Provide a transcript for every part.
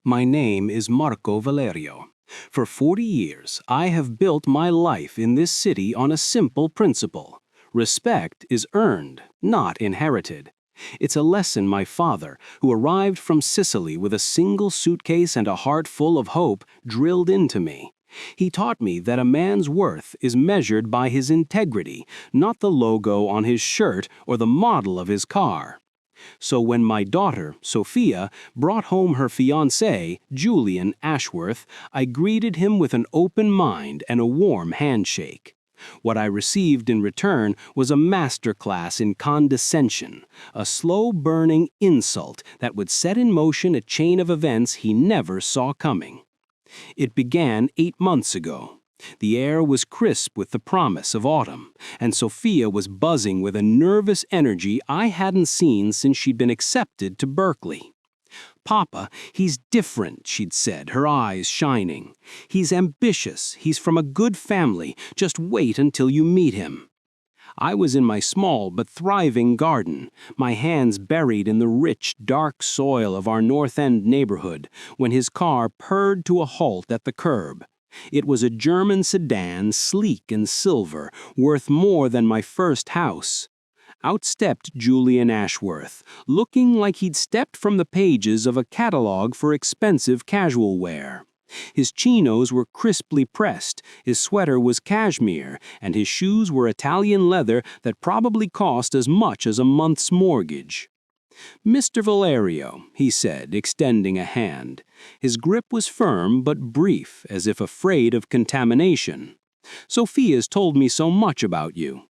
My name is Marco Valerio. For 40 years, I have built my life in this city on a simple principle. Respect is earned, not inherited. It's a lesson my father, who arrived from Sicily with a single suitcase and a heart full of hope, drilled into me. He taught me that a man's worth is measured by his integrity, not the logo on his shirt or the model of his car. So when my daughter, Sophia, brought home her fiancé, Julian Ashworth, I greeted him with an open mind and a warm handshake. What I received in return was a masterclass in condescension, a slow-burning insult that would set in motion a chain of events he never saw coming. It began 8 months ago. The air was crisp with the promise of autumn, and Sophia was buzzing with a nervous energy I hadn't seen since she'd been accepted to Berkeley. "Papa, he's different," she'd said, her eyes shining. "He's ambitious, he's from a good family, just wait until you meet him." I was in my small but thriving garden, my hands buried in the rich, dark soil of our North End neighborhood, when his car purred to a halt at the curb. It was a German sedan, sleek and silver, worth more than my first house. Out stepped Julian Ashworth, looking like he'd stepped from the pages of a catalog for expensive casual wear. His chinos were crisply pressed, his sweater was cashmere, and his shoes were Italian leather that probably cost as much as a month's mortgage. "Mr. Valerio," he said, extending a hand. His grip was firm but brief, as if afraid of contamination. "Sophia's told me so much about you."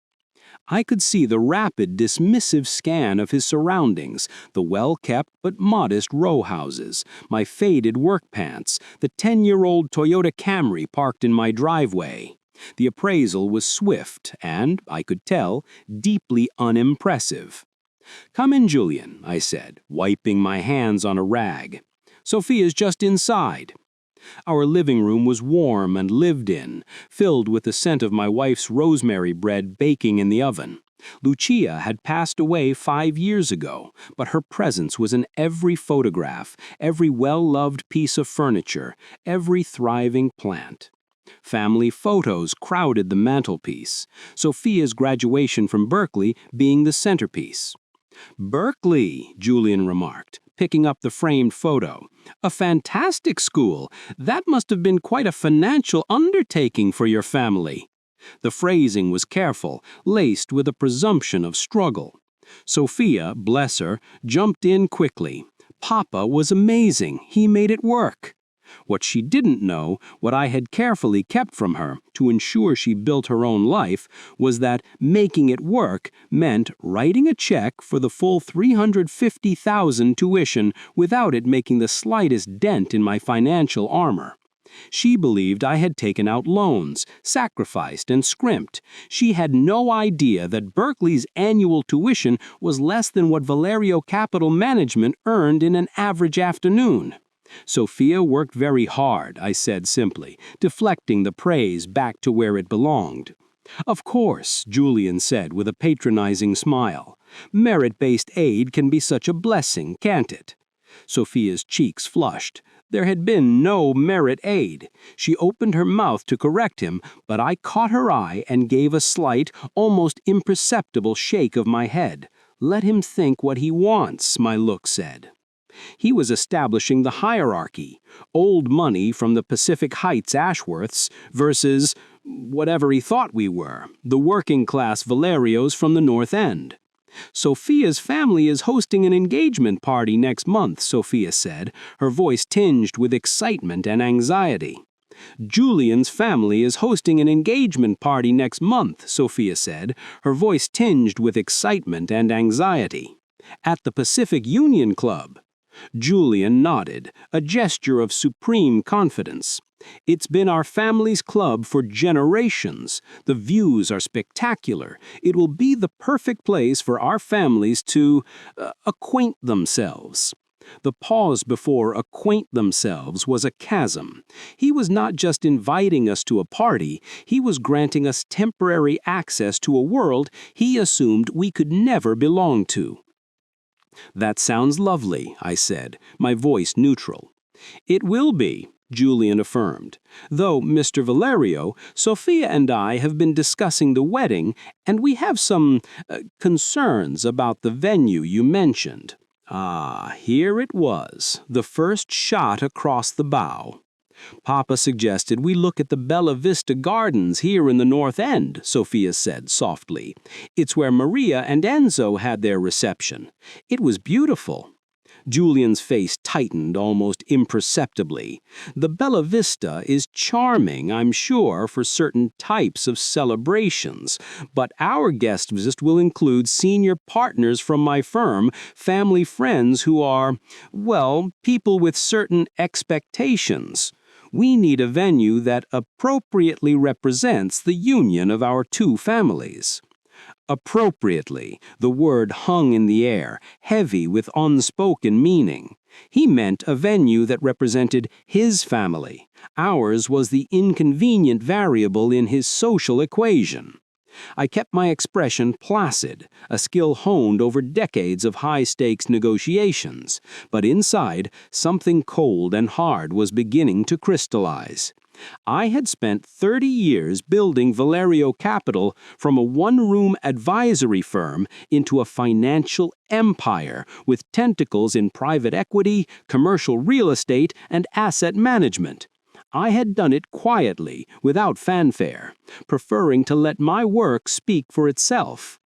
I could see the rapid, dismissive scan of his surroundings, the well-kept but modest row houses, my faded work pants, the 10-year-old Toyota Camry parked in my driveway. The appraisal was swift and, I could tell, deeply unimpressive. "Come in, Julian," I said, wiping my hands on a rag. "Sophia's just inside." Our living room was warm and lived in, filled with the scent of my wife's rosemary bread baking in the oven. Lucia had passed away 5 years ago, but her presence was in every photograph, every well-loved piece of furniture, every thriving plant. Family photos crowded the mantelpiece, Sophia's graduation from Berkeley being the centerpiece. "Berkeley," Julian remarked, picking up the framed photo. "A fantastic school. That must have been quite a financial undertaking for your family." The phrasing was careful, laced with a presumption of struggle. Sophia, bless her, jumped in quickly. "Papa was amazing. He made it work." What she didn't know, what I had carefully kept from her to ensure she built her own life, was that making it work meant writing a check for the full $350,000 tuition without it making the slightest dent in my financial armor. She believed I had taken out loans, sacrificed and scrimped. She had no idea that Berkeley's annual tuition was less than what Valerio Capital Management earned in an average afternoon. "Sophia worked very hard," I said simply, deflecting the praise back to where it belonged. "Of course," Julian said with a patronizing smile. "Merit-based aid can be such a blessing, can't it?" Sophia's cheeks flushed. There had been no merit aid. She opened her mouth to correct him, but I caught her eye and gave a slight, almost imperceptible shake of my head. "Let him think what he wants," my look said. He was establishing the hierarchy, old money from the Pacific Heights Ashworths versus whatever he thought we were, the working-class Valerios from the North End. "Sophia's family is hosting an engagement party next month," Sophia said, her voice tinged with excitement and anxiety. "Julian's family is hosting an engagement party next month," Sophia said, her voice tinged with excitement and anxiety. "At the Pacific Union Club." Julian nodded, a gesture of supreme confidence. "It's been our family's club for generations. The views are spectacular. It will be the perfect place for our families to acquaint themselves." The pause before "acquaint themselves" was a chasm. He was not just inviting us to a party, he was granting us temporary access to a world he assumed we could never belong to. "That sounds lovely," I said, my voice neutral. It will be, Julian affirmed. Though, Mr. Valerio, Sophia and I have been discussing the wedding, and we have some concerns about the venue you mentioned. Ah, here it was, the first shot across the bow. Papa suggested we look at the Bella Vista Gardens here in the North End, Sophia said softly. It's where Maria and Enzo had their reception. It was beautiful. Julian's face tightened almost imperceptibly. The Bella Vista is charming, I'm sure, for certain types of celebrations, but our guest list will include senior partners from my firm, family friends who are, well, people with certain expectations. We need a venue that appropriately represents the union of our two families. Appropriately, the word hung in the air, heavy with unspoken meaning. He meant a venue that represented his family. Ours was the inconvenient variable in his social equation. I kept my expression placid, a skill honed over decades of high-stakes negotiations, but inside, something cold and hard was beginning to crystallize. I had spent 30 years building Valerio Capital from a one-room advisory firm into a financial empire with tentacles in private equity, commercial real estate, and asset management. I had done it quietly, without fanfare, preferring to let my work speak for itself.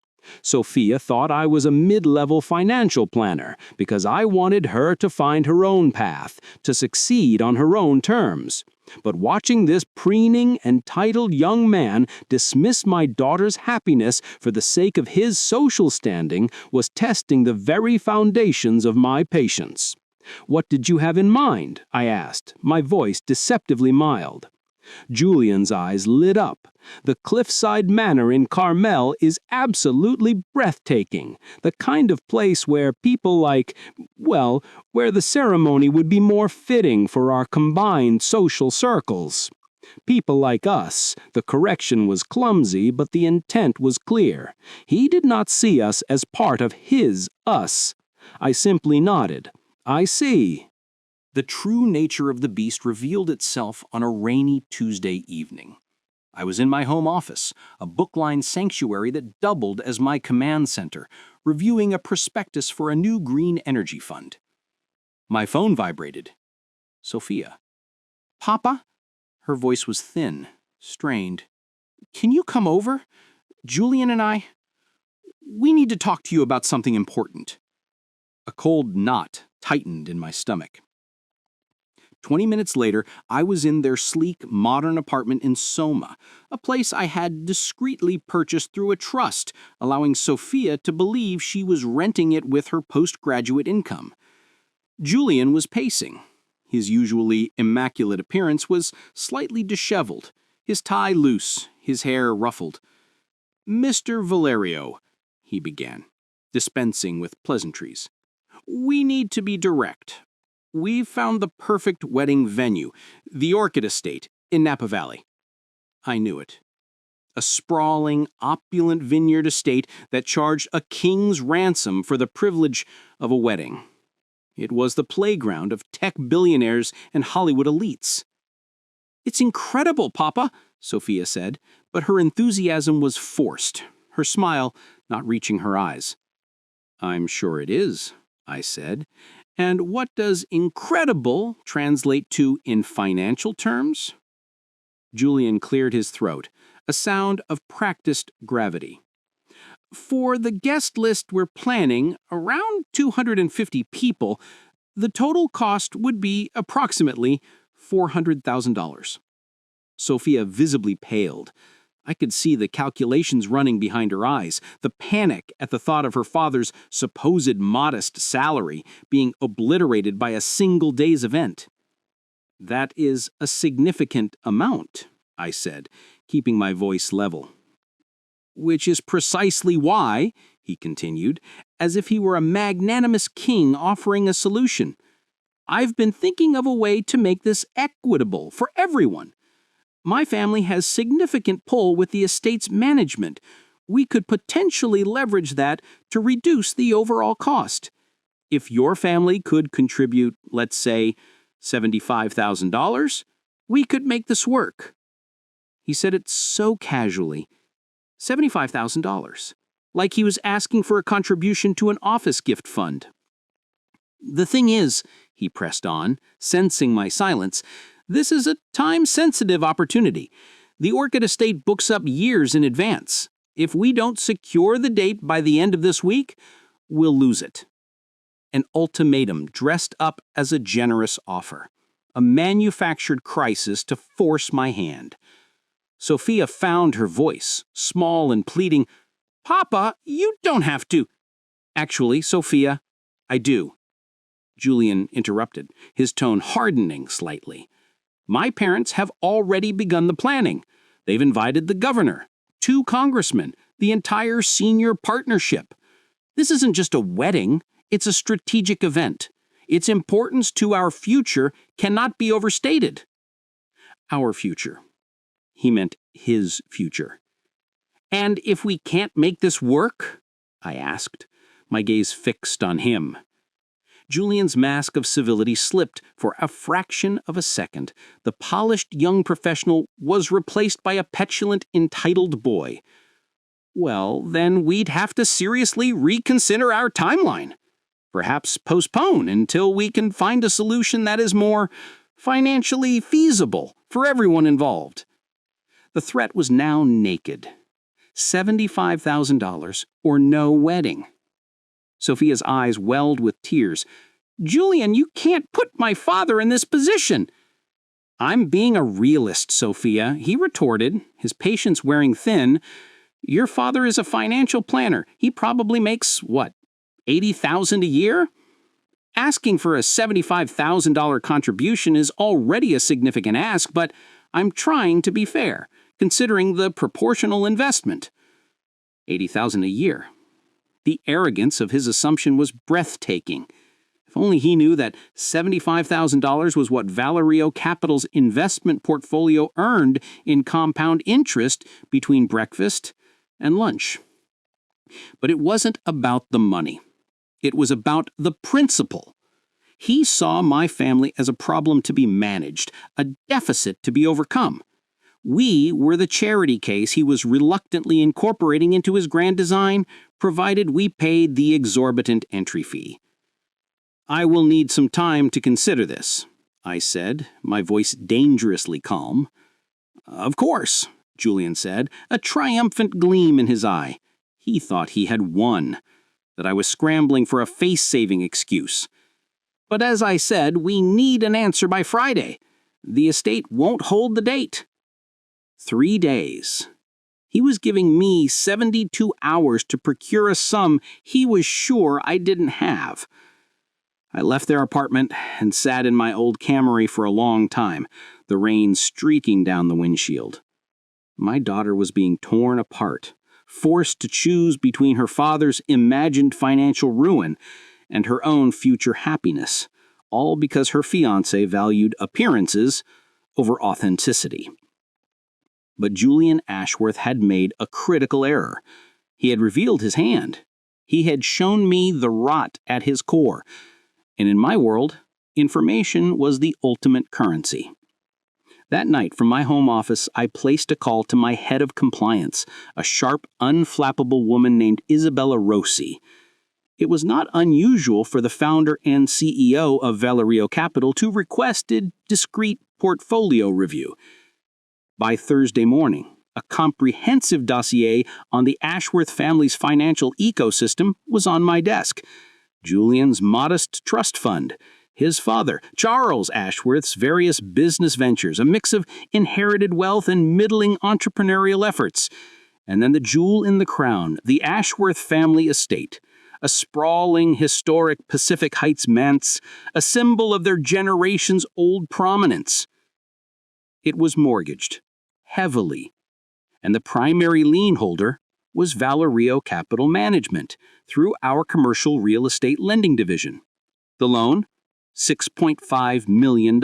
Sophia thought I was a mid-level financial planner because I wanted her to find her own path, to succeed on her own terms. But watching this preening, entitled young man dismiss my daughter's happiness for the sake of his social standing was testing the very foundations of my patience. "What did you have in mind?" I asked, my voice deceptively mild. Julian's eyes lit up. The cliffside manor in Carmel is absolutely breathtaking, the kind of place where people like, well, where the ceremony would be more fitting for our combined social circles. People like us, the correction was clumsy, but the intent was clear. He did not see us as part of his us. I simply nodded. "I see." The true nature of the beast revealed itself on a rainy Tuesday evening. I was in my home office, a book-lined sanctuary that doubled as my command center, reviewing a prospectus for a new green energy fund. My phone vibrated. Sophia. "Papa?" Her voice was thin, strained. "Can you come over? Julian and we need to talk to you about something important." A cold knot tightened in my stomach. 20 minutes later, I was in their sleek, modern apartment in Soma, a place I had discreetly purchased through a trust, allowing Sophia to believe she was renting it with her postgraduate income. Julian was pacing. His usually immaculate appearance was slightly disheveled, his tie loose, his hair ruffled. "Mr. Valerio," he began, dispensing with pleasantries. "We need to be direct. We've found the perfect wedding venue, the Orchid Estate in Napa Valley." I knew it. A sprawling, opulent vineyard estate that charged a king's ransom for the privilege of a wedding. It was the playground of tech billionaires and Hollywood elites. "It's incredible, Papa," Sophia said, but her enthusiasm was forced, her smile not reaching her eyes. "I'm sure it is," I said. "And what does incredible translate to in financial terms?" Julian cleared his throat, a sound of practiced gravity. "For the guest list we're planning, around 250 people, the total cost would be approximately $400,000. Sophia visibly paled. I could see the calculations running behind her eyes, the panic at the thought of her father's supposed modest salary being obliterated by a single day's event. "That is a significant amount," I said, keeping my voice level. "Which is precisely why," he continued, as if he were a magnanimous king offering a solution, "I've been thinking of a way to make this equitable for everyone. My family has significant pull with the estate's management. We could potentially leverage that to reduce the overall cost. If your family could contribute, let's say, $75,000? We could make this work. He said it so casually. $75,000. Like he was asking for a contribution to an office gift fund. The thing is, he pressed on, sensing my silence, this is a time-sensitive opportunity. The Orchid Estate books up years in advance. If we don't secure the date by the end of this week, we'll lose it. An ultimatum dressed up as a generous offer. A manufactured crisis to force my hand. Sophia found her voice, small and pleading. Papa, you don't have to. Actually, Sophia, I do. Julian interrupted, his tone hardening slightly. My parents have already begun the planning. They've invited the governor, 2 congressmen, the entire senior partnership. This isn't just a wedding, it's a strategic event. Its importance to our future cannot be overstated. Our future. He meant his future. And if we can't make this work? I asked, my gaze fixed on him. Julian's mask of civility slipped for a fraction of a second. The polished young professional was replaced by a petulant, entitled boy. Well, then we'd have to seriously reconsider our timeline. Perhaps postpone until we can find a solution that is more financially feasible for everyone involved. The threat was now naked. $75,000 or no wedding. Sophia's eyes welled with tears. Julian, you can't put my father in this position. I'm being a realist, Sophia, he retorted, his patience wearing thin. Your father is a financial planner. He probably makes, what, $80,000 a year? Asking for a $75,000 contribution is already a significant ask, but I'm trying to be fair, considering the proportional investment. $80,000 a year. The arrogance of his assumption was breathtaking. If only he knew that $75,000 was what Valerio Capital's investment portfolio earned in compound interest between breakfast and lunch. But it wasn't about the money. It was about the principle. He saw my family as a problem to be managed, a deficit to be overcome. We were the charity case he was reluctantly incorporating into his grand design, provided we paid the exorbitant entry fee. I will need some time to consider this, I said, my voice dangerously calm. Of course, Julian said, a triumphant gleam in his eye. He thought he had won, that I was scrambling for a face-saving excuse. But as I said, we need an answer by Friday. The estate won't hold the date. 3 days. He was giving me 72 hours to procure a sum he was sure I didn't have. I left their apartment and sat in my old Camry for a long time, the rain streaking down the windshield. My daughter was being torn apart, forced to choose between her father's imagined financial ruin and her own future happiness, all because her fiancé valued appearances over authenticity. But Julian Ashworth had made a critical error. He had revealed his hand. He had shown me the rot at his core. And in my world, information was the ultimate currency. That night, from my home office, I placed a call to my head of compliance, a sharp, unflappable woman named Isabella Rossi. It was not unusual for the founder and CEO of Valerio Capital to request a discreet portfolio review. By Thursday morning, a comprehensive dossier on the Ashworth family's financial ecosystem was on my desk. Julian's modest trust fund, his father, Charles Ashworth's various business ventures, a mix of inherited wealth and middling entrepreneurial efforts, and then the jewel in the crown, the Ashworth family estate, a sprawling, historic Pacific Heights manse, a symbol of their generation's old prominence. It was mortgaged, heavily, and the primary lien holder was Valerio Capital Management through our commercial real estate lending division. The loan? $6.5 million.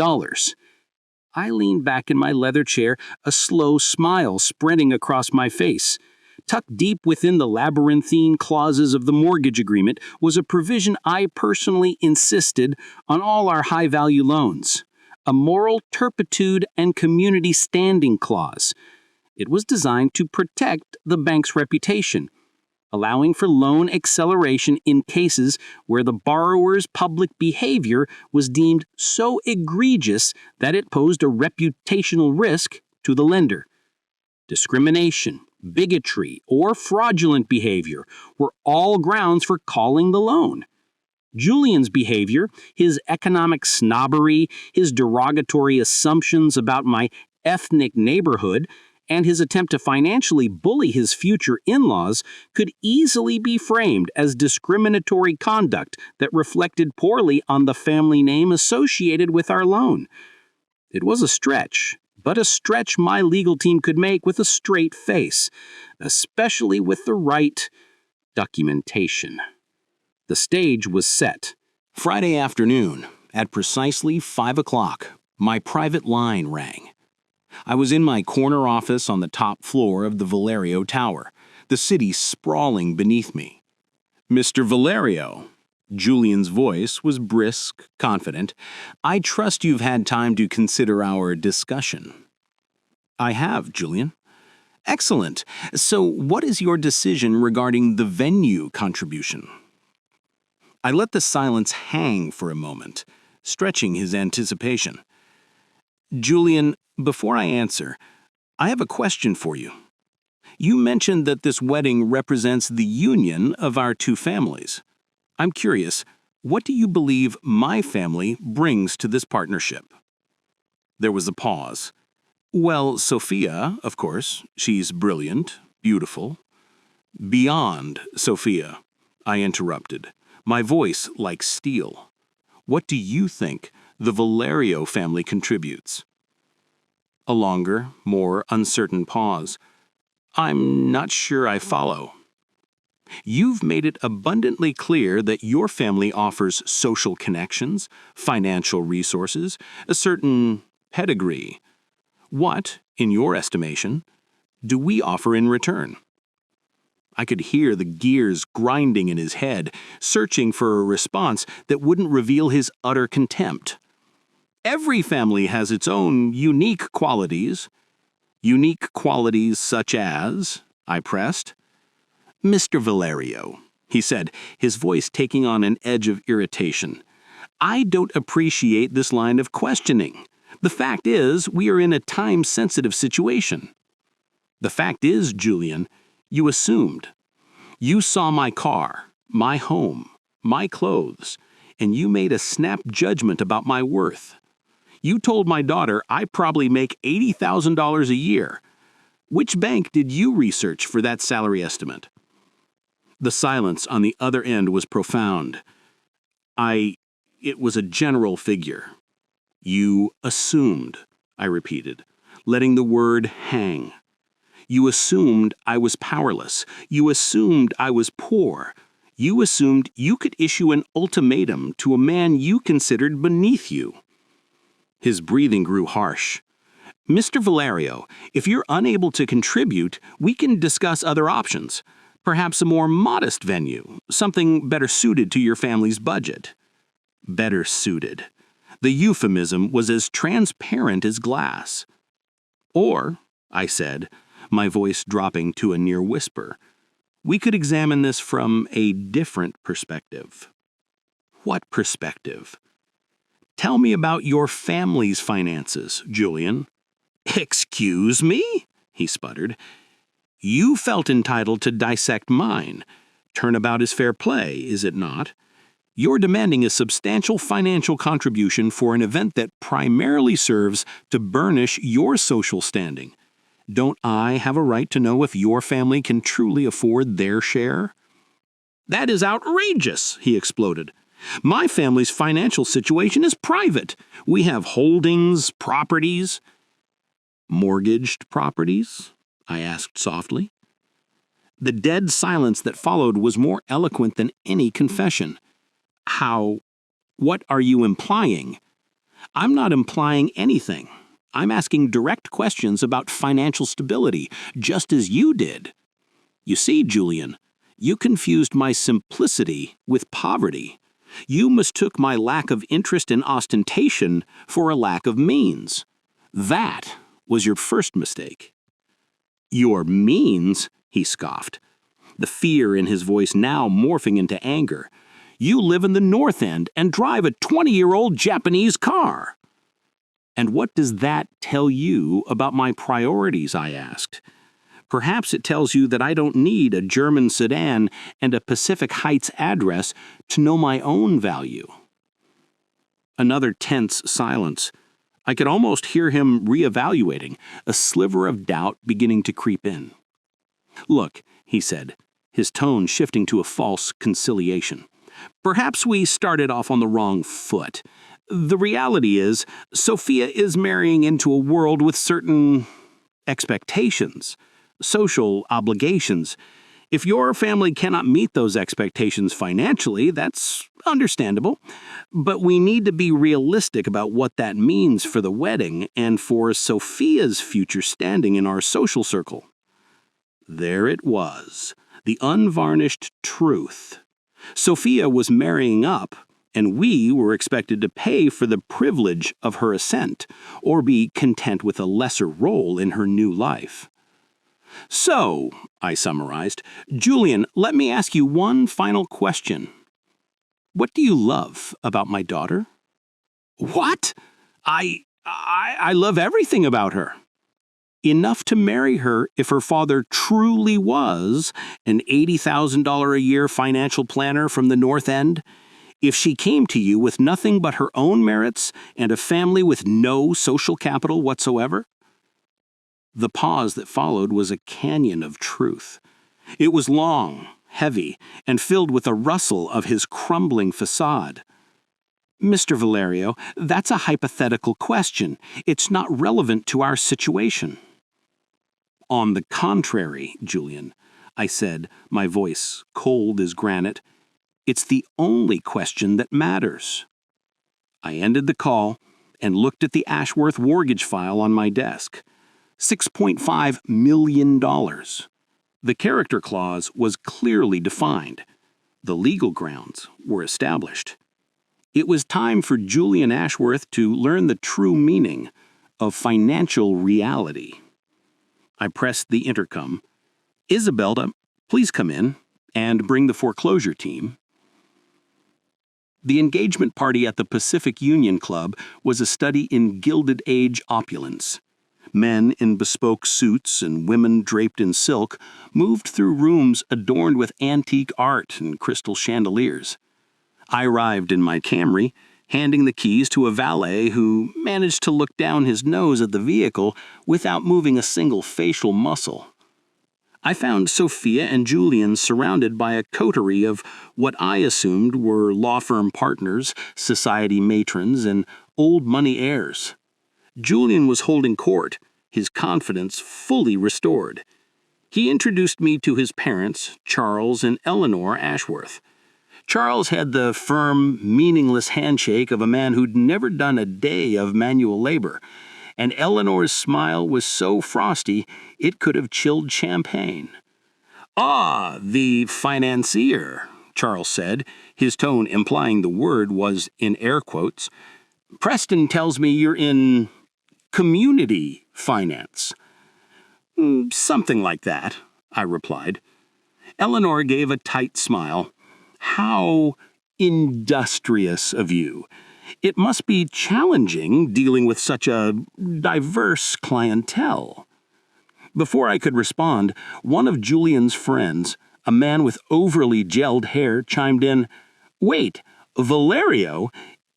I leaned back in my leather chair, a slow smile spreading across my face. Tucked deep within the labyrinthine clauses of the mortgage agreement was a provision I personally insisted on all our high-value loans. a moral turpitude and community standing clause. It was designed to protect the bank's reputation, allowing for loan acceleration in cases where the borrower's public behavior was deemed so egregious that it posed a reputational risk to the lender. Discrimination, bigotry, or fraudulent behavior were all grounds for calling the loan. Julian's behavior, his economic snobbery, his derogatory assumptions about my ethnic neighborhood, and his attempt to financially bully his future in-laws could easily be framed as discriminatory conduct that reflected poorly on the family name associated with our loan. It was a stretch, but a stretch my legal team could make with a straight face, especially with the right documentation. The stage was set. Friday afternoon, at precisely 5 o'clock, my private line rang. I was in my corner office on the top floor of the Valerio Tower, the city sprawling beneath me. "Mr. Valerio," Julian's voice was brisk, confident. "I trust you've had time to consider our discussion." "I have, Julian." "Excellent. So what is your decision regarding the venue contribution?" I let the silence hang for a moment, stretching his anticipation. "Julian, before I answer, I have a question for you. You mentioned that this wedding represents the union of our two families. I'm curious, what do you believe my family brings to this partnership?" There was a pause. "Well, Sophia, of course. She's brilliant, beautiful." "Beyond Sophia," I interrupted, my voice like steel. "What do you think the Valerio family contributes?" A longer, more uncertain pause. "I'm not sure I follow." "You've made it abundantly clear that your family offers social connections, financial resources, a certain pedigree. What, in your estimation, do we offer in return?" I could hear the gears grinding in his head, searching for a response that wouldn't reveal his utter contempt. "Every family has its own unique qualities." "Unique qualities such as?" I pressed. "Mr. Valerio," he said, his voice taking on an edge of irritation, "I don't appreciate this line of questioning. The fact is, we are in a time-sensitive situation." "The fact is, Julian, you assumed. You saw my car, my home, my clothes, and you made a snap judgment about my worth. You told my daughter I probably make $80,000 a year. Which bank did you research for that salary estimate?" The silence on the other end was profound. It was a general figure." "You assumed," I repeated, letting the word hang. "You assumed I was powerless. You assumed I was poor. You assumed you could issue an ultimatum to a man you considered beneath you." His breathing grew harsh. "Mr. Valerio, if you're unable to contribute, we can discuss other options. Perhaps a more modest venue, something better suited to your family's budget." Better suited. The euphemism was as transparent as glass. "Or," I said, my voice dropping to a near whisper, "we could examine this from a different perspective." "What perspective?" "Tell me about your family's finances, Julian." "Excuse me?" he sputtered. "You felt entitled to dissect mine. Turnabout is fair play, is it not? You're demanding a substantial financial contribution for an event that primarily serves to burnish your social standing. Don't I have a right to know if your family can truly afford their share?" "That is outrageous," he exploded. "My family's financial situation is private. We have holdings, properties." "Mortgaged properties?" I asked softly. The dead silence that followed was more eloquent than any confession. What are you implying?" "I'm not implying anything. I'm asking direct questions about financial stability, just as you did. You see, Julian, you confused my simplicity with poverty. You mistook my lack of interest in ostentation for a lack of means. That was your first mistake." "Your means?" he scoffed, the fear in his voice now morphing into anger. "You live in the North End and drive a 20-year-old Japanese car." "And what does that tell you about my priorities?" I asked. "Perhaps it tells you that I don't need a German sedan and a Pacific Heights address to know my own value." Another tense silence. I could almost hear him reevaluating, a sliver of doubt beginning to creep in. "Look," he said, his tone shifting to a false conciliation. "Perhaps we started off on the wrong foot. The reality is, Sophia is marrying into a world with certain expectations, social obligations. If your family cannot meet those expectations financially, that's understandable. But we need to be realistic about what that means for the wedding and for Sophia's future standing in our social circle." There it was, the unvarnished truth. Sophia was marrying up, and we were expected to pay for the privilege of her ascent, or be content with a lesser role in her new life. "So," I summarized, "Julian, let me ask you one final question. What do you love about my daughter?" "What? I love everything about her." "Enough to marry her if her father truly was an $80,000 a year financial planner from the North End? If she came to you with nothing but her own merits and a family with no social capital whatsoever?" The pause that followed was a canyon of truth. It was long, heavy, and filled with a rustle of his crumbling facade. "Mr. Valerio, that's a hypothetical question. It's not relevant to our situation." "On the contrary, Julian," I said, my voice cold as granite, "it's the only question that matters." I ended the call and looked at the Ashworth mortgage file on my desk. $6.5 million. The character clause was clearly defined. The legal grounds were established. It was time for Julian Ashworth to learn the true meaning of financial reality. I pressed the intercom. "Isabella, please come in and bring the foreclosure team." The engagement party at the Pacific Union Club was a study in Gilded Age opulence. Men in bespoke suits and women draped in silk moved through rooms adorned with antique art and crystal chandeliers. I arrived in my Camry, handing the keys to a valet who managed to look down his nose at the vehicle without moving a single facial muscle. I found Sophia and Julian surrounded by a coterie of what I assumed were law firm partners, society matrons, and old money heirs. Julian was holding court, his confidence fully restored. He introduced me to his parents, Charles and Eleanor Ashworth. Charles had the firm, meaningless handshake of a man who'd never done a day of manual labor, and Eleanor's smile was so frosty it could have chilled champagne. "Ah, the financier," Charles said, his tone implying the word was in air quotes. "Preston tells me you're in community finance." "Something like that," I replied. Eleanor gave a tight smile. "How industrious of you. It must be challenging dealing with such a diverse clientele." Before I could respond, one of Julian's friends, a man with overly gelled hair, chimed in, "Wait, Valerio?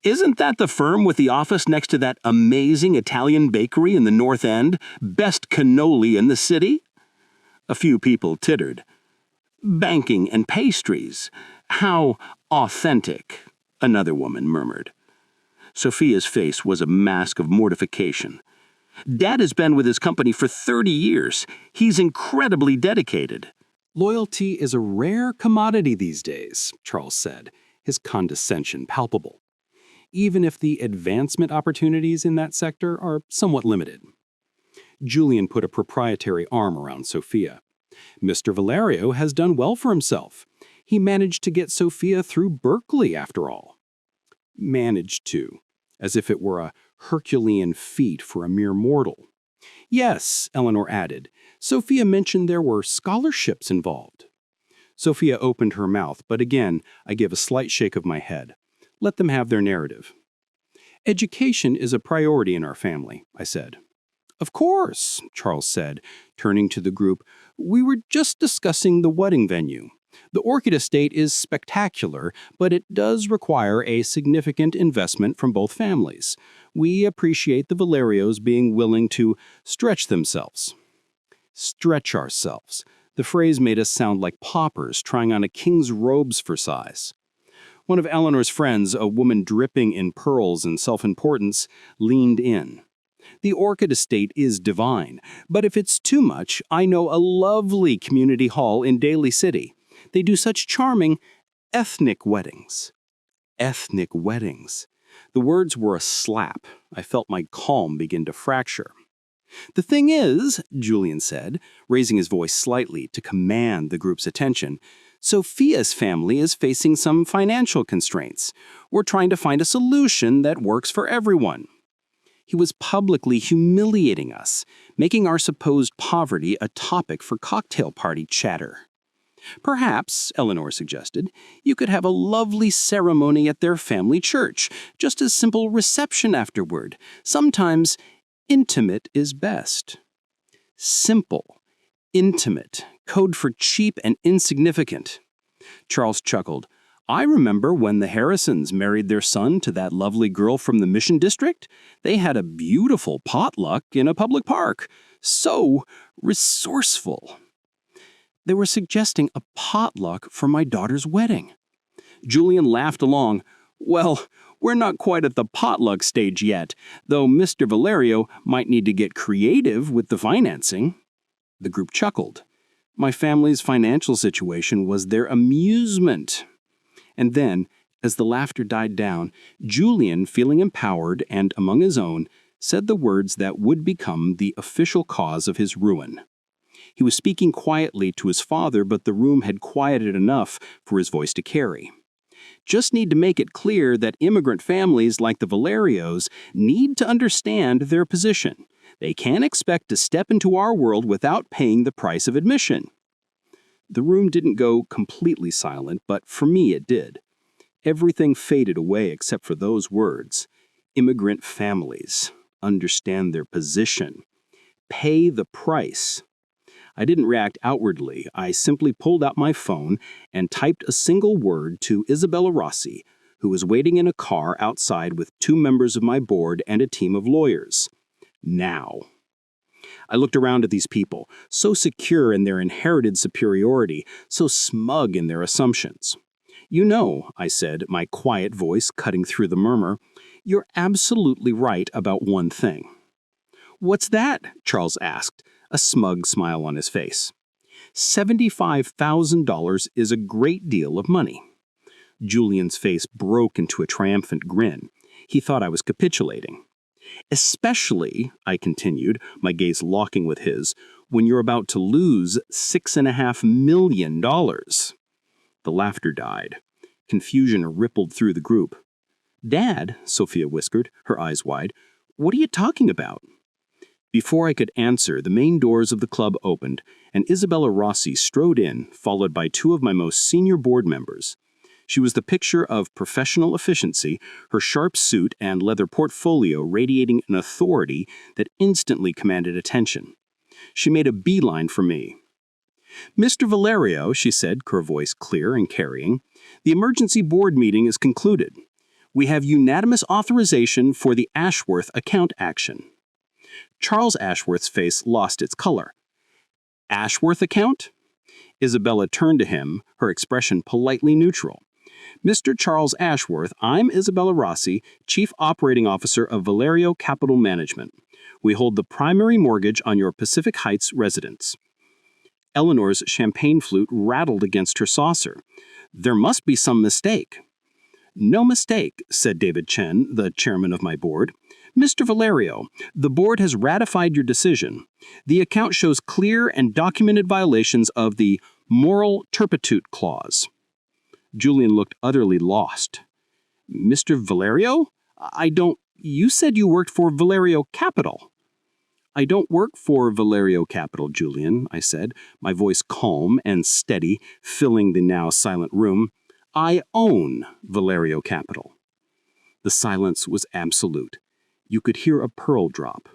Isn't that the firm with the office next to that amazing Italian bakery in the North End? Best cannoli in the city?" A few people tittered. "Banking and pastries. How authentic," another woman murmured. Sophia's face was a mask of mortification. "Dad has been with his company for 30 years. He's incredibly dedicated." "Loyalty is a rare commodity these days," Charles said, his condescension palpable, "even if the advancement opportunities in that sector are somewhat limited." Julian put a proprietary arm around Sophia. "Mr. Valerio has done well for himself. He managed to get Sophia through Berkeley, after all. Managed to, as if it were a Herculean feat for a mere mortal. Yes, Eleanor added. Sophia mentioned there were scholarships involved. Sophia opened her mouth, but again I gave a slight shake of my head. Let them have their narrative. Education is a priority in our family, I said. Of course, Charles said, turning to the group. We were just discussing the wedding venue. The Orchid Estate is spectacular, but it does require a significant investment from both families. We appreciate the Valerios being willing to stretch themselves. Stretch ourselves. The phrase made us sound like paupers trying on a king's robes for size. One of Eleanor's friends, a woman dripping in pearls and self-importance, leaned in. The Orchid Estate is divine, but if it's too much, I know a lovely community hall in Daly City. They do such charming ethnic weddings. Ethnic weddings. The words were a slap. I felt my calm begin to fracture. The thing is, Julian said, raising his voice slightly to command the group's attention, Sophia's family is facing some financial constraints. We're trying to find a solution that works for everyone. He was publicly humiliating us, making our supposed poverty a topic for cocktail party chatter. Perhaps, Eleanor suggested, you could have a lovely ceremony at their family church, just a simple reception afterward. Sometimes intimate is best. Simple, intimate, code for cheap and insignificant. Charles chuckled. I remember when the Harrisons married their son to that lovely girl from the Mission District. They had a beautiful potluck in a public park. So resourceful. They were suggesting a potluck for my daughter's wedding. Julian laughed along. Well, we're not quite at the potluck stage yet, though Mr. Valerio might need to get creative with the financing. The group chuckled. My family's financial situation was their amusement. And then, as the laughter died down, Julian, feeling empowered and among his own, said the words that would become the official cause of his ruin. He was speaking quietly to his father, but the room had quieted enough for his voice to carry. Just need to make it clear that immigrant families like the Valerios need to understand their position. They can't expect to step into our world without paying the price of admission. The room didn't go completely silent, but for me it did. Everything faded away except for those words. Immigrant families. Understand their position. Pay the price. I didn't react outwardly. I simply pulled out my phone and typed a single word to Isabella Rossi, who was waiting in a car outside with 2 members of my board and a team of lawyers. Now. I looked around at these people, so secure in their inherited superiority, so smug in their assumptions. You know, I said, my quiet voice cutting through the murmur, you're absolutely right about one thing. What's that? Charles asked, a smug smile on his face. $75,000 is a great deal of money. Julian's face broke into a triumphant grin. He thought I was capitulating. Especially, I continued, my gaze locking with his, when you're about to lose $6.5 million. The laughter died. Confusion rippled through the group. Dad, Sophia whispered, her eyes wide, what are you talking about? Before I could answer, the main doors of the club opened, and Isabella Rossi strode in, followed by 2 of my most senior board members. She was the picture of professional efficiency, her sharp suit and leather portfolio radiating an authority that instantly commanded attention. She made a beeline for me. Mr. Valerio, she said, her voice clear and carrying, the emergency board meeting is concluded. We have unanimous authorization for the Ashworth account action. Charles Ashworth's face lost its color. Ashworth account? Isabella turned to him, her expression politely neutral. Mr. Charles Ashworth, I'm Isabella Rossi, Chief Operating Officer of Valerio Capital Management. We hold the primary mortgage on your Pacific Heights residence. Eleanor's champagne flute rattled against her saucer. There must be some mistake. No mistake, said David Chen, the chairman of my board. Mr. Valerio, the board has ratified your decision. The account shows clear and documented violations of the moral turpitude clause. Julian looked utterly lost. Mr. Valerio? You said you worked for Valerio Capital. I don't work for Valerio Capital, Julian, I said, my voice calm and steady, filling the now silent room. I own Valerio Capital. The silence was absolute. You could hear a pearl drop.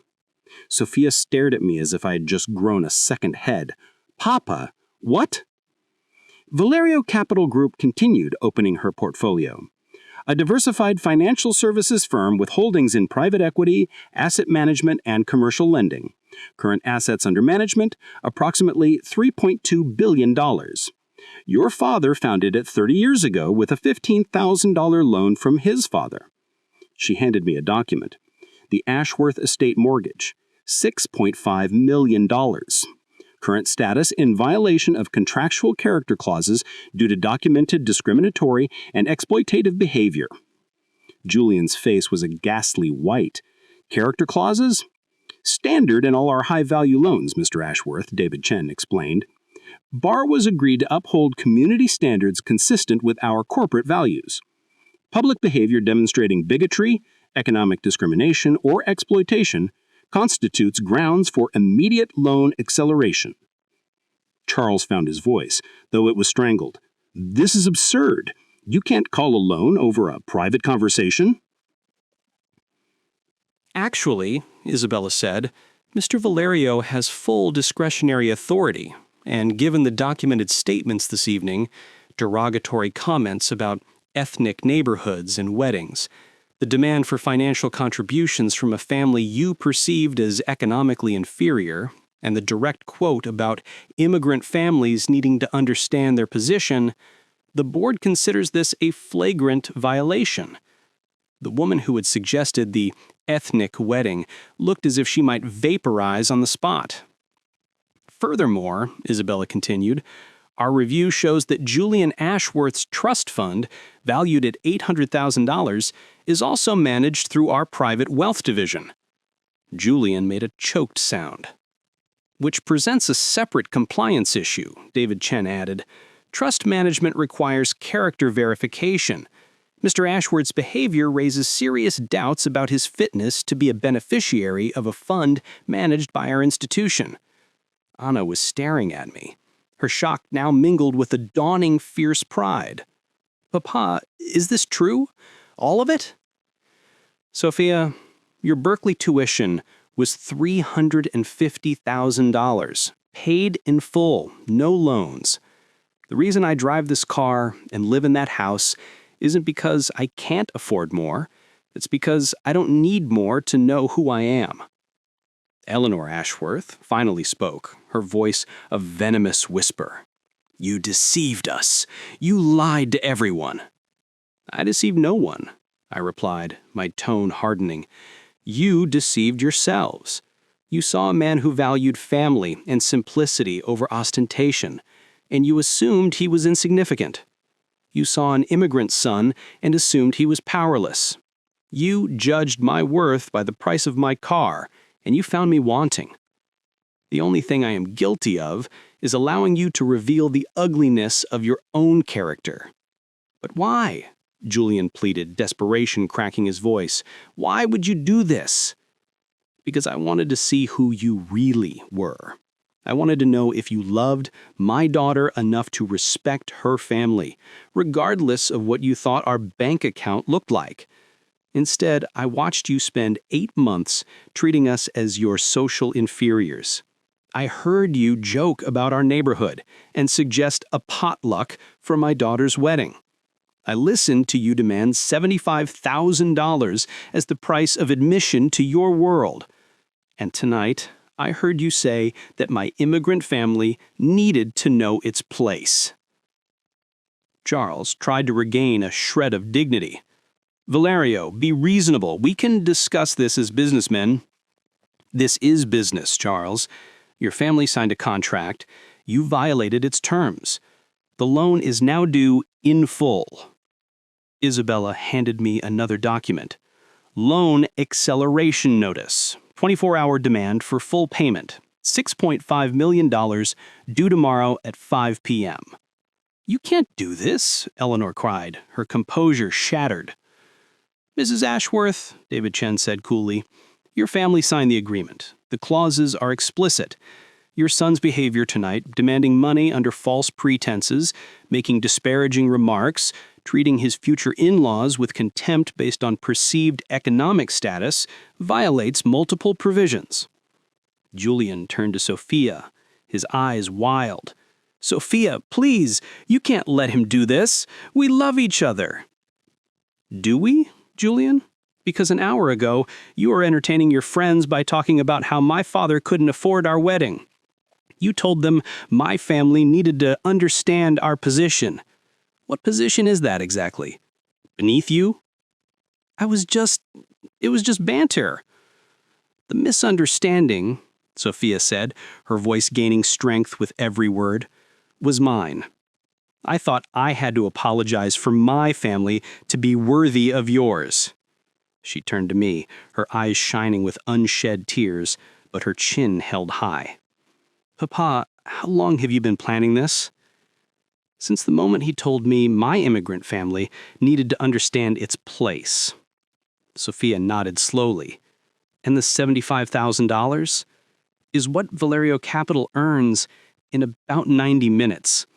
Sophia stared at me as if I had just grown a second head. Papa, what? Valerio Capital Group continued, opening her portfolio. A diversified financial services firm with holdings in private equity, asset management, and commercial lending. Current assets under management, approximately $3.2 billion. Your father founded it 30 years ago with a $15,000 loan from his father. She handed me a document. The Ashworth Estate Mortgage, $6.5 million. Current status in violation of contractual character clauses due to documented discriminatory and exploitative behavior. Julian's face was a ghastly white. Character clauses? Standard in all our high-value loans, Mr. Ashworth, David Chen explained. Bar was agreed to uphold community standards consistent with our corporate values. Public behavior demonstrating bigotry, economic discrimination, or exploitation constitutes grounds for immediate loan acceleration. Charles found his voice, though it was strangled. This is absurd. You can't call a loan over a private conversation. Actually, Isabella said, Mr. Valerio has full discretionary authority, and given the documented statements this evening, derogatory comments about ethnic neighborhoods and weddings, the demand for financial contributions from a family you perceived as economically inferior, and the direct quote about immigrant families needing to understand their position, the board considers this a flagrant violation. The woman who had suggested the ethnic wedding looked as if she might vaporize on the spot. Furthermore, Isabella continued, our review shows that Julian Ashworth's trust fund, valued at $800,000, is also managed through our private wealth division. Julian made a choked sound. Which presents a separate compliance issue, David Chen added. Trust management requires character verification. Mr. Ashworth's behavior raises serious doubts about his fitness to be a beneficiary of a fund managed by our institution. Anna was staring at me. Her shock now mingled with a dawning fierce pride. Papa, is this true? All of it? Sophia, your Berkeley tuition was $350,000, paid in full, no loans. The reason I drive this car and live in that house isn't because I can't afford more. It's because I don't need more to know who I am. Eleanor Ashworth finally spoke, her voice a venomous whisper. You deceived us. You lied to everyone. I deceived no one, I replied, my tone hardening. You deceived yourselves. You saw a man who valued family and simplicity over ostentation, and you assumed he was insignificant. You saw an immigrant son and assumed he was powerless. You judged my worth by the price of my car, and you found me wanting. The only thing I am guilty of is allowing you to reveal the ugliness of your own character. But why? Julian pleaded, desperation cracking his voice. Why would you do this? Because I wanted to see who you really were. I wanted to know if you loved my daughter enough to respect her family, regardless of what you thought our bank account looked like. Instead, I watched you spend 8 months treating us as your social inferiors. I heard you joke about our neighborhood and suggest a potluck for my daughter's wedding. I listened to you demand $75,000 as the price of admission to your world. And tonight, I heard you say that my immigrant family needed to know its place. Charles tried to regain a shred of dignity. Valerio, be reasonable. We can discuss this as businessmen. This is business, Charles. Your family signed a contract. You violated its terms. The loan is now due in full. Isabella handed me another document. Loan acceleration notice. 24-hour demand for full payment. $6.5 million due tomorrow at 5 p.m. "You can't do this," Eleanor cried, her composure shattered. "Mrs. Ashworth," David Chen said coolly, "your family signed the agreement. The clauses are explicit. Your son's behavior tonight, demanding money under false pretenses, making disparaging remarks, treating his future in-laws with contempt based on perceived economic status, violates multiple provisions." Julian turned to Sophia, his eyes wild. "Sophia, please, you can't let him do this. We love each other." "Do we, Julian? Because an hour ago, you were entertaining your friends by talking about how my father couldn't afford our wedding. You told them my family needed to understand our position. What position is that exactly? Beneath you?" It was just banter." "The misunderstanding," Sophia said, her voice gaining strength with every word, "was mine. I thought I had to apologize for my family to be worthy of yours." She turned to me, her eyes shining with unshed tears, but her chin held high. "Papa, how long have you been planning this?" "Since the moment he told me my immigrant family needed to understand its place." Sophia nodded slowly. "And the $75,000 is what Valerio Capital earns in about 90 minutes.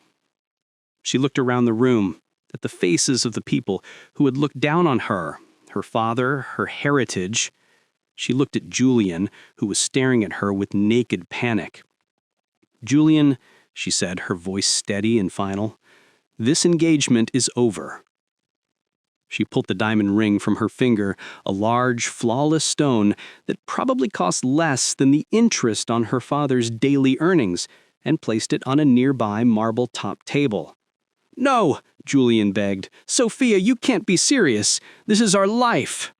She looked around the room, at the faces of the people who had looked down on her father, her heritage. She looked at Julian, who was staring at her with naked panic. "Julian," she said, her voice steady and final, "this engagement is over." She pulled the diamond ring from her finger, a large, flawless stone that probably cost less than the interest on her father's daily earnings, and placed it on a nearby marble-top table. "No," Julian begged. "Sophia, you can't be serious. This is our life."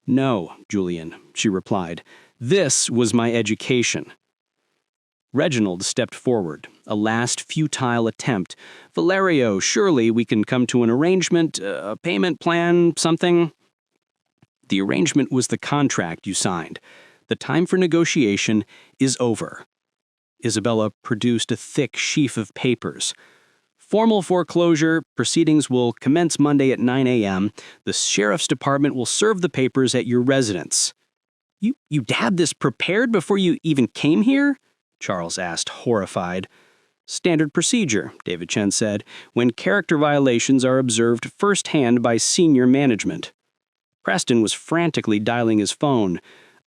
"No, Julian," she replied. "This was my education." Reginald stepped forward, a last futile attempt. "Valerio, surely we can come to an arrangement, a payment plan, something." "The arrangement was the contract you signed. The time for negotiation is over." Isabella produced a thick sheaf of papers. "Formal foreclosure proceedings will commence Monday at 9 a.m. The sheriff's department will serve the papers at your residence." You had this prepared before you even came here?" Charles asked, horrified. "Standard procedure," David Chen said, "when character violations are observed firsthand by senior management." Preston was frantically dialing his phone.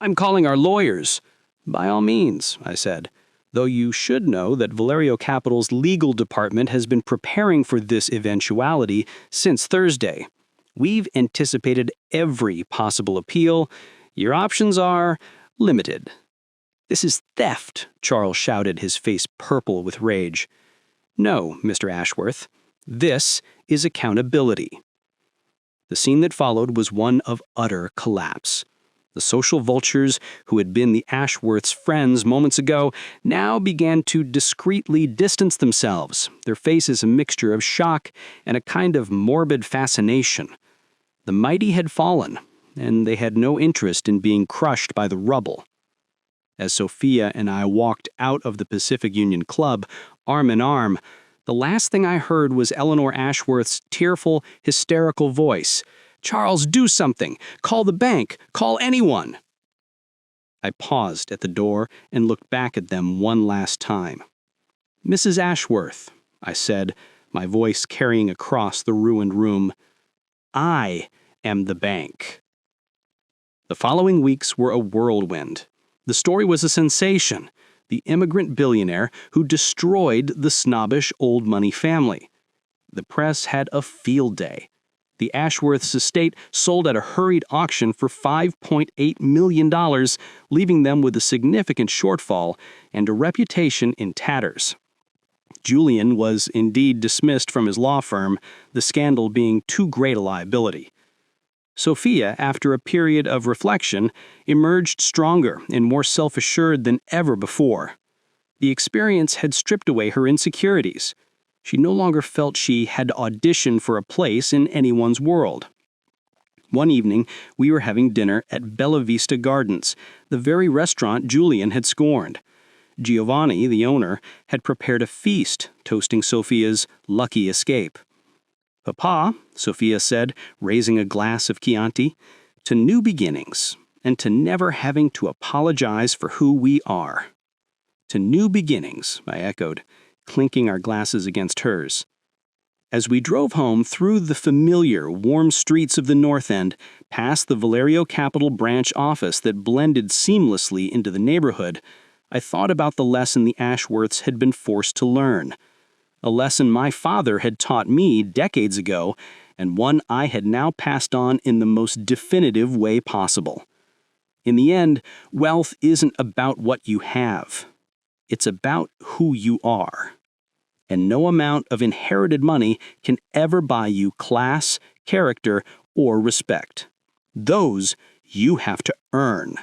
"I'm calling our lawyers." "By all means," I said, "though you should know that Valerio Capital's legal department has been preparing for this eventuality since Thursday. We've anticipated every possible appeal. Your options are limited." "This is theft," Charles shouted, his face purple with rage. "No, Mr. Ashworth. This is accountability." The scene that followed was one of utter collapse. The social vultures who had been the Ashworths' friends moments ago now began to discreetly distance themselves, their faces a mixture of shock and a kind of morbid fascination. The mighty had fallen, and they had no interest in being crushed by the rubble. As Sophia and I walked out of the Pacific Union Club, arm in arm, the last thing I heard was Eleanor Ashworth's tearful, hysterical voice. "Charles, do something! Call the bank! Call anyone!" I paused at the door and looked back at them one last time. "Mrs. Ashworth," I said, my voice carrying across the ruined room, "I am the bank." The following weeks were a whirlwind. The story was a sensation. The immigrant billionaire who destroyed the snobbish old money family. The press had a field day. The Ashworths' estate sold at a hurried auction for $5.8 million, leaving them with a significant shortfall and a reputation in tatters. Julian was indeed dismissed from his law firm, the scandal being too great a liability. Sophia, after a period of reflection, emerged stronger and more self-assured than ever before. The experience had stripped away her insecurities. She no longer felt she had to audition for a place in anyone's world. One evening, we were having dinner at Bella Vista Gardens, the very restaurant Julian had scorned. Giovanni, the owner, had prepared a feast, toasting Sophia's lucky escape. "Papa," Sophia said, raising a glass of Chianti, "to new beginnings, and to never having to apologize for who we are." "To new beginnings," I echoed, clinking our glasses against hers. As we drove home through the familiar, warm streets of the North End, past the Valerio Capital branch office that blended seamlessly into the neighborhood, I thought about the lesson the Ashworths had been forced to learn. A lesson my father had taught me decades ago, and one I had now passed on in the most definitive way possible. In the end, wealth isn't about what you have. It's about who you are. And no amount of inherited money can ever buy you class, character, or respect. Those you have to earn.